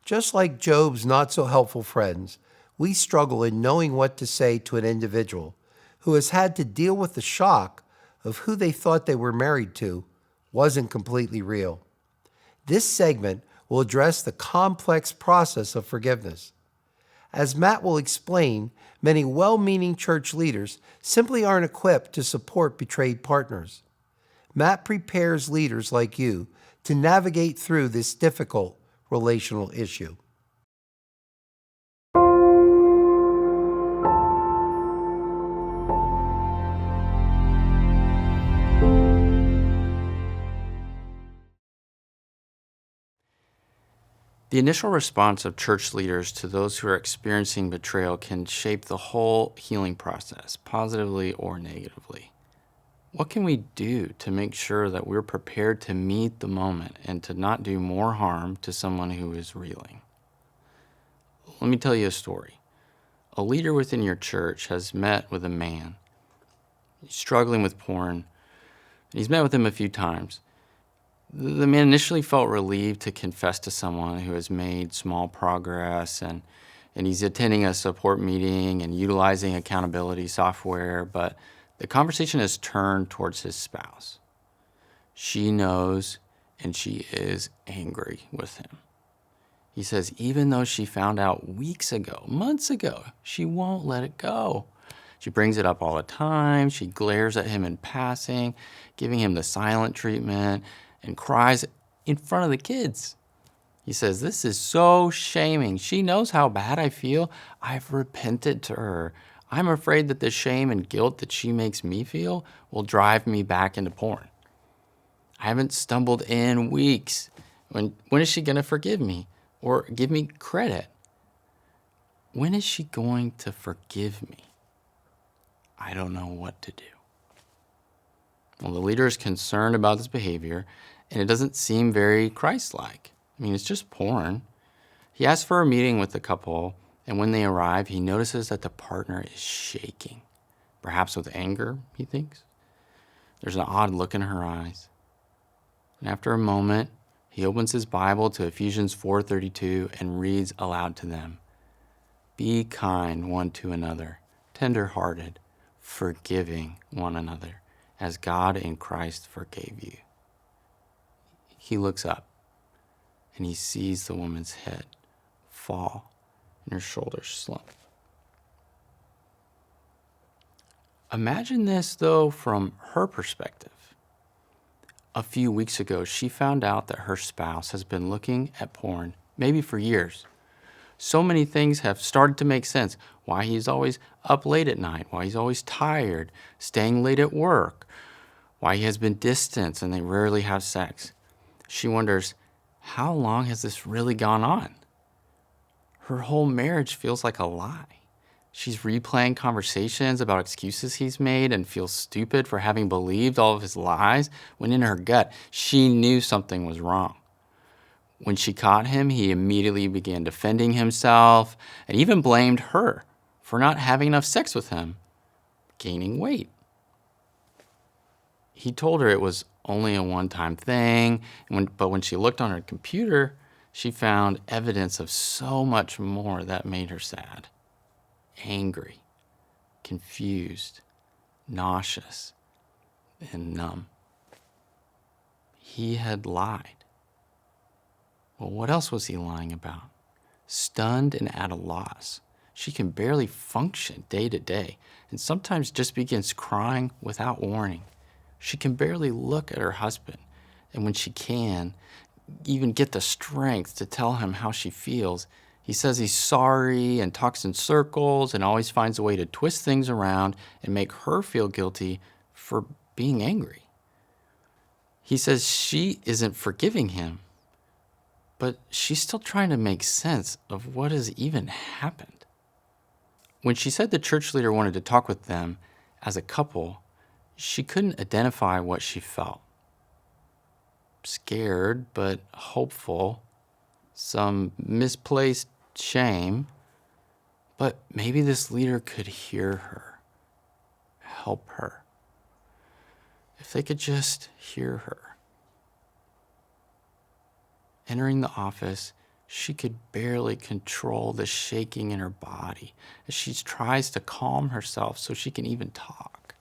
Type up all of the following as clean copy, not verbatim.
Just like Job's not so helpful friends, we struggle in knowing what to say to an individual who has had to deal with the shock of who they thought they were married to wasn't completely real. This segment will address the complex process of forgiveness. As Matt will explain, many well-meaning church leaders simply aren't equipped to support betrayed partners. Matt prepares leaders like you to navigate through this difficult relational issue. The initial response of church leaders to those who are experiencing betrayal can shape the whole healing process, positively or negatively. What can we do to make sure that we're prepared to meet the moment and to not do more harm to someone who is reeling? Let me tell you a story. A leader within your church has met with a man. He's struggling with porn. He's met with him a few times. The man initially felt relieved to confess to someone who has made small progress, and he's attending a support meeting and utilizing accountability software, but the conversation has turned towards his spouse. She knows, and she is angry with him. He says even though she found out weeks ago, months ago, she won't let it go. She brings it up all the time. She glares at him in passing, giving him the silent treatment, and cries in front of the kids. He says, "This is so shaming. She knows how bad I feel. I've repented to her. I'm afraid that the shame and guilt that she makes me feel will drive me back into porn. I haven't stumbled in weeks. When is she going to forgive me or give me credit? When is she going to forgive me? I don't know what to do." Well, the leader is concerned about this behavior, and it doesn't seem very Christ-like. I mean, it's just porn. He asks for a meeting with the couple, and when they arrive, he notices that the partner is shaking, perhaps with anger, he thinks. There's an odd look in her eyes. And after a moment, he opens his Bible to Ephesians 4:32 and reads aloud to them, "Be kind one to another, tender-hearted, forgiving one another, as God in Christ forgave you." He looks up and he sees the woman's head fall and her shoulders slump. Imagine this, though, from her perspective. A few weeks ago, she found out that her spouse has been looking at porn, maybe for years. So many things have started to make sense. Why he's always up late at night, why he's always tired, staying late at work, why he has been distant and they rarely have sex. She wonders, how long has this really gone on? Her whole marriage feels like a lie. She's replaying conversations about excuses he's made and feels stupid for having believed all of his lies when in her gut, she knew something was wrong. When she caught him, he immediately began defending himself and even blamed her for not having enough sex with him, gaining weight. He told her it was only a one-time thing, but when she looked on her computer, she found evidence of so much more that made her sad, angry, confused, nauseous, and numb. He had lied. Well, what else was he lying about? Stunned and at a loss, she can barely function day to day and sometimes just begins crying without warning. She can barely look at her husband, and when she can, even get the strength to tell him how she feels, he says he's sorry and talks in circles and always finds a way to twist things around and make her feel guilty for being angry. He says she isn't forgiving him, but she's still trying to make sense of what has even happened. When she said the church leader wanted to talk with them as a couple, she couldn't identify what she felt. Scared, but hopeful. Some misplaced shame. But maybe this leader could hear her, help her. If they could just hear her. Entering the office, She could barely control the shaking in her body as she tries to calm herself so she can even talk.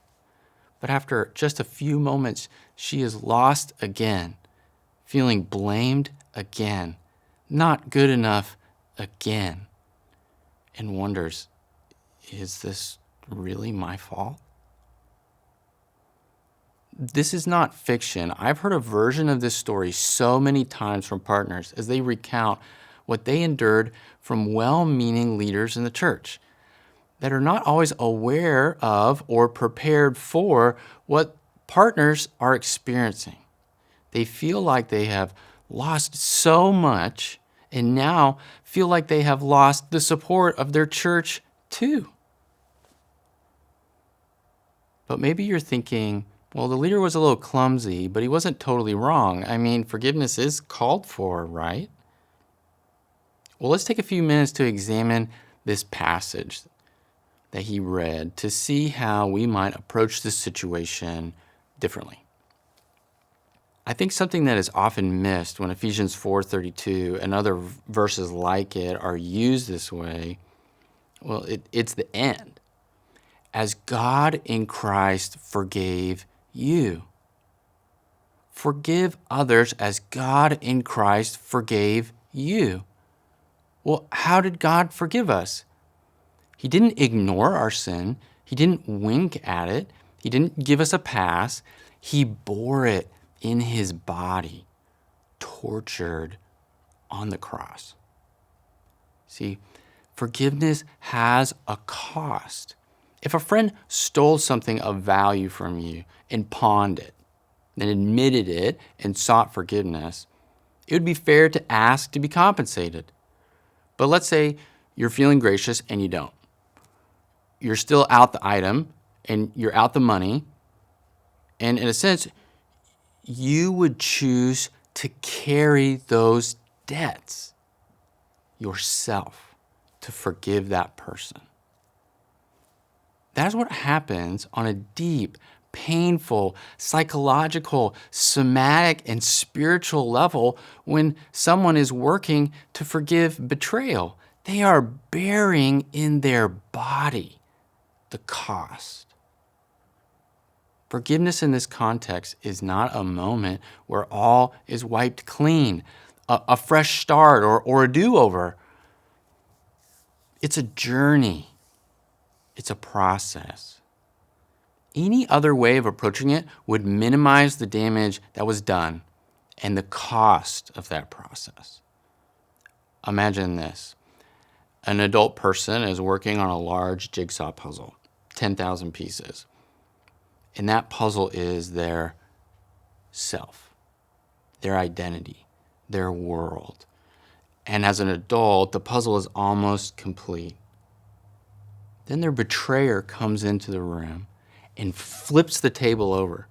But after just a few moments, she is lost again, feeling blamed again, not good enough again, and wonders, is this really my fault? This is not fiction. I've heard a version of this story so many times from partners as they recount what they endured from well-meaning leaders in the church that are not always aware of or prepared for what partners are experiencing. They feel like they have lost so much and now feel like they have lost the support of their church too. But maybe you're thinking, well, the leader was a little clumsy, but he wasn't totally wrong. I mean, forgiveness is called for, right? Well, let's take a few minutes to examine this passage that he read to see how we might approach this situation differently. I think something that is often missed when Ephesians 4:32 and other verses like it are used this way, well, it's the end. As God in Christ forgave you. Forgive others as God in Christ forgave you. Well, how did God forgive us? He didn't ignore our sin. He didn't wink at it. He didn't give us a pass. He bore it in his body, tortured on the cross. See, forgiveness has a cost. If a friend stole something of value from you and pawned it, then admitted it and sought forgiveness, it would be fair to ask to be compensated. But let's say you're feeling gracious and you don't. You're still out the item and you're out the money. And in a sense, you would choose to carry those debts yourself to forgive that person. That's what happens on a deep, painful, psychological, somatic, and spiritual level when someone is working to forgive betrayal. They are bearing in their body the cost. Forgiveness in this context is not a moment where all is wiped clean, a fresh start, or a do-over. It's a journey. It's a process. Any other way of approaching it would minimize the damage that was done and the cost of that process. Imagine this. An adult person is working on a large jigsaw puzzle, 10,000 pieces. And that puzzle is their self, their identity, their world. And as an adult, the puzzle is almost complete. Then their betrayer comes into the room and flips the table over.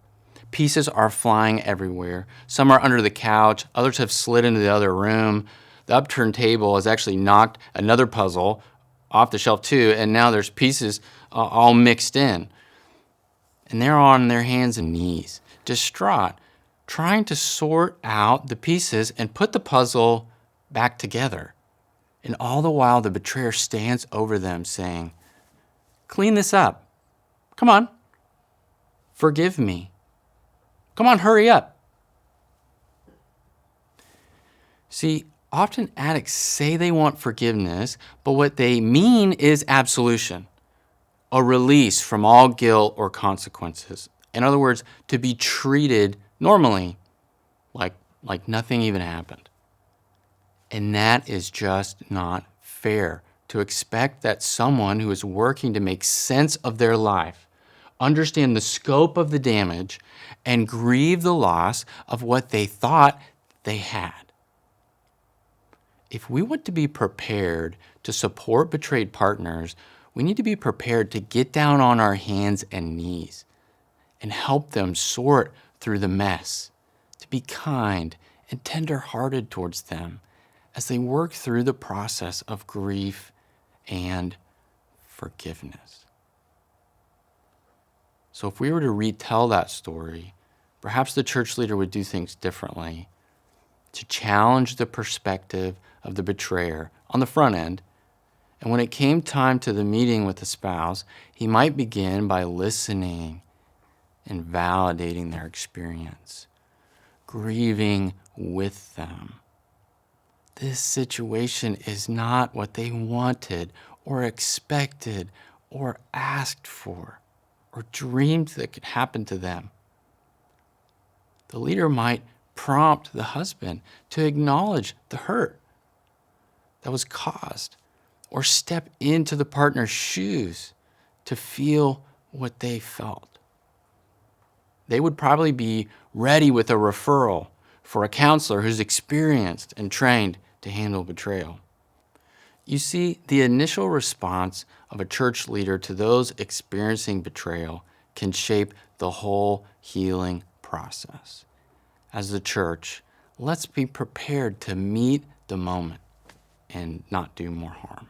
Pieces are flying everywhere. Some are under the couch. Others have slid into the other room. The upturned table has actually knocked another puzzle off the shelf too, and now there's pieces all mixed in. And they're on their hands and knees, distraught, trying to sort out the pieces and put the puzzle back together. And all the while, the betrayer stands over them saying, "Clean this up. Come on. Forgive me. Come on, hurry up." See, often addicts say they want forgiveness, but what they mean is absolution, a release from all guilt or consequences. In other words, to be treated normally, like nothing even happened. And that is just not fair, to expect that someone who is working to make sense of their life, understand the scope of the damage, and grieve the loss of what they thought they had. If we want to be prepared to support betrayed partners, we need to be prepared to get down on our hands and knees and help them sort through the mess, to be kind and tender-hearted towards them as they work through the process of grief and forgiveness. So if we were to retell that story, perhaps the church leader would do things differently. to challenge the perspective of the betrayer on the front end. And when it came time to the meeting with the spouse, he might begin by listening and validating their experience, grieving with them. This situation is not what they wanted or expected or asked for or dreamed that could happen to them. The leader might prompt the husband to acknowledge the hurt that was caused or step into the partner's shoes to feel what they felt. They would probably be ready with a referral for a counselor who's experienced and trained to handle betrayal. You see, the initial response of a church leader to those experiencing betrayal can shape the whole healing process. As the church, let's be prepared to meet the moment and not do more harm.